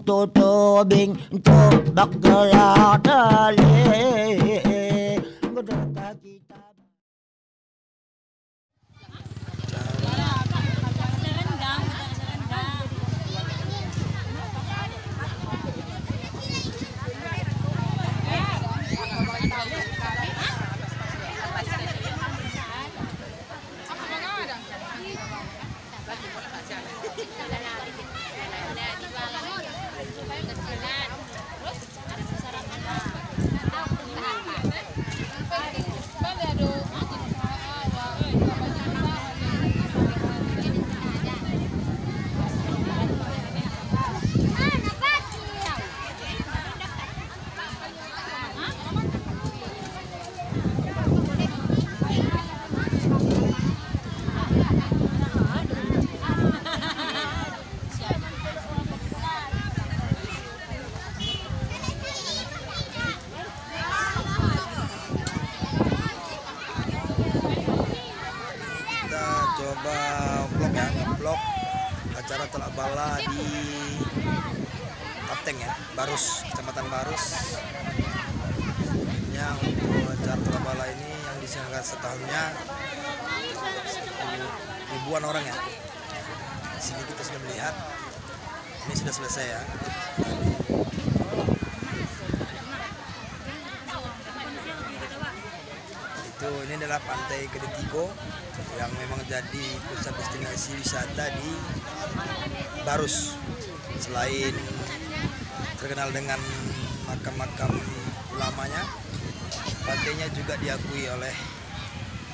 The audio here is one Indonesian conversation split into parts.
tutubing tubak gelak dali berkata kita. Coba vlog ya, vlog acara Telak Bala di Kapteng ya, Barus, Kecamatan Barus. Ya, untuk acara Telak Bala ini yang diselenggarakan setahunnya ribuan orang ya. Di sini kita sudah melihat, ini sudah selesai ya. Ini adalah Pantai Kedetigo yang memang jadi pusat destinasi wisata di Barus. Selain terkenal dengan makam-makam ulamanya, pantainya juga diakui oleh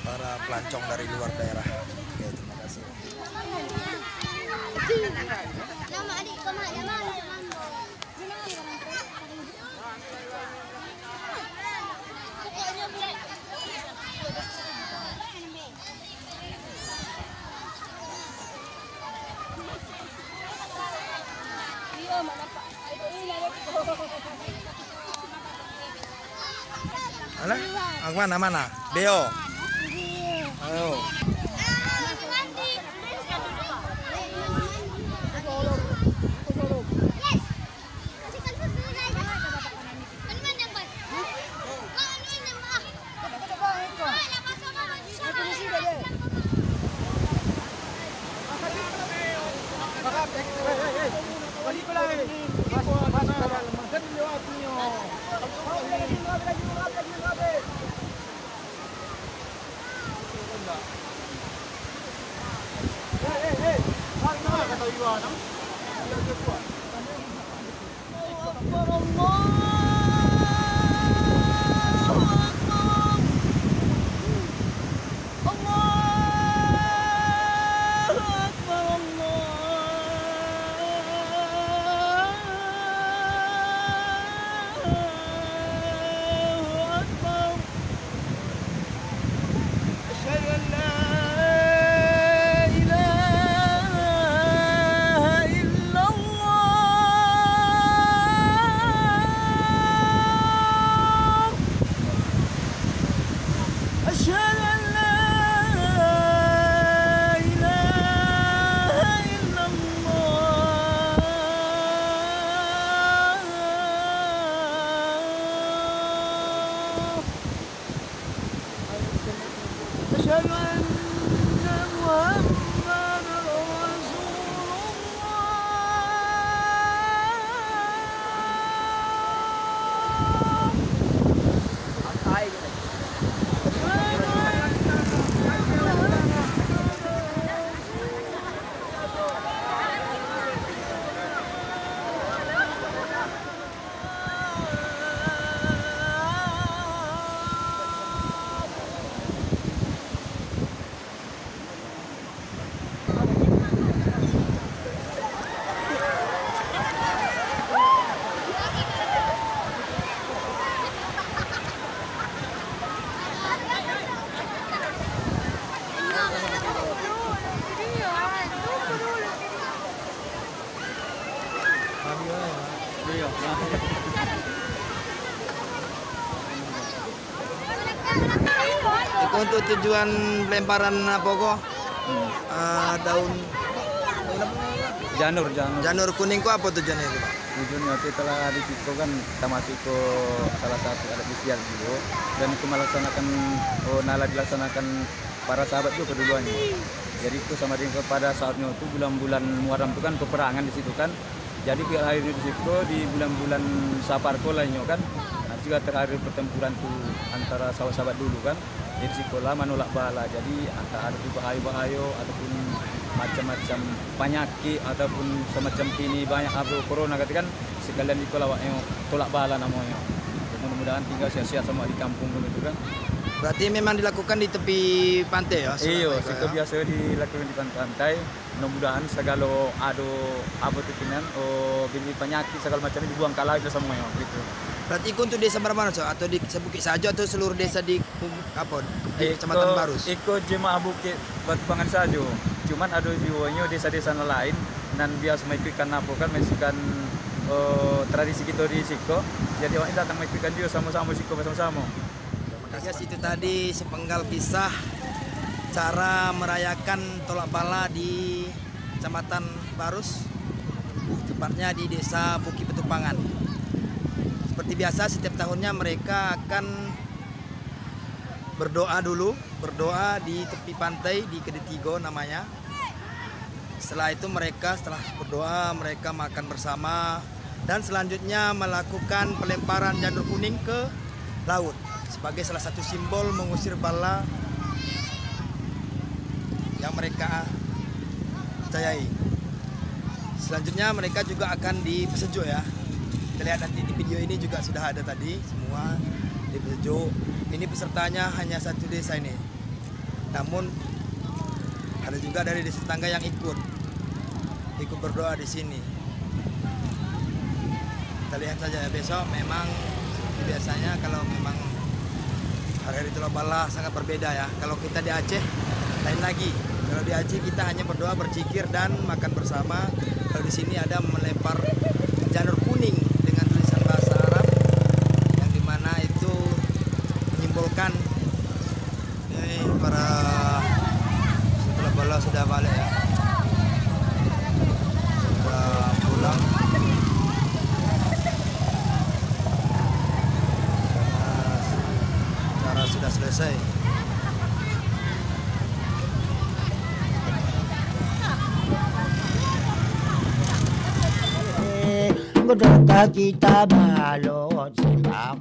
para pelancong dari luar daerah. Oke, terima kasih. Mana? Ang mana? Beo. Ayo. Itu untuk tujuan pelemparan pokok daun apa? Janur. Janur kuning kok apa tujuannya itu, Pak? Tujuannya itu telah di situ kan kita masuk ke salah satu adat istiadat juga dan itu melaksanakan dilaksanakan para sahabat juga keduluannya. Jadi itu sama dengan pada saatnya itu bulan-bulan Muharram itu kan peperangan di situ kan. Jadi pihak hari di situ di bulan-bulan Safar lainnya kan. Nah, juga terakhir pertempuran tuh antara sahabat-sahabat dulu kan. Jadi sekolah menolak bala. Jadi antara ada bahaya-bahaya ataupun macam-macam penyakit ataupun semacam ini banyak corona kan sekalian itu lawaknya tolak bala namanya. Mudah-mudahan tinggal sehat-sehat semua di kampung gitu kan. Berarti memang dilakukan di tepi pantai ya? Iya, itu biasa dilakukan di pantai. Mudah-mudahan segala ada apa tu kinan, bini penyakit segala macam dibuang ke laut semuanya gitu. Berarti itu untuk desa mana so? Atau di Bukit Sajo atau seluruh desa di Kecamatan Barus? Ikut jemaah Bukit Batu Pangan Sajo. Cuman ada jiwanya desa-desa lain dan biasa mengikutkan apa kan mengikutkan tradisi kita di Siko. Jadi orang datang mengikutkan juga sama-sama Siko bersama-sama. Guys, itu tadi sepenggal kisah cara merayakan tolak bala di Kecamatan Barus, tepatnya di Desa Bukit Betupangan. Seperti biasa setiap tahunnya mereka akan berdoa di tepi pantai di Kedetigo namanya. Setelah itu setelah berdoa mereka makan bersama dan selanjutnya melakukan pelemparan janur kuning ke laut sebagai salah satu simbol mengusir bala yang mereka percayai. Selanjutnya mereka juga akan dipesejuk ya. Kita lihat nanti di video ini juga sudah ada tadi semua dipesejuk. Ini pesertanya hanya satu desa ini. Namun ada juga dari desa tetangga yang ikut berdoa di sini. Kita lihat saja ya, besok memang seperti biasanya kalau memang hari-hari tolak bala sangat berbeda ya. Kalau kita di Aceh lain lagi. Kalau di Aceh kita hanya berdoa, berzikir dan makan bersama. Kalau di sini ada melempar janur kuning dengan tulisan bahasa Arab yang dimana itu menyimbolkan ini para tolak bala sudah balik ya. Sudah pulang. Sudah selesai. Kota kita balot simbang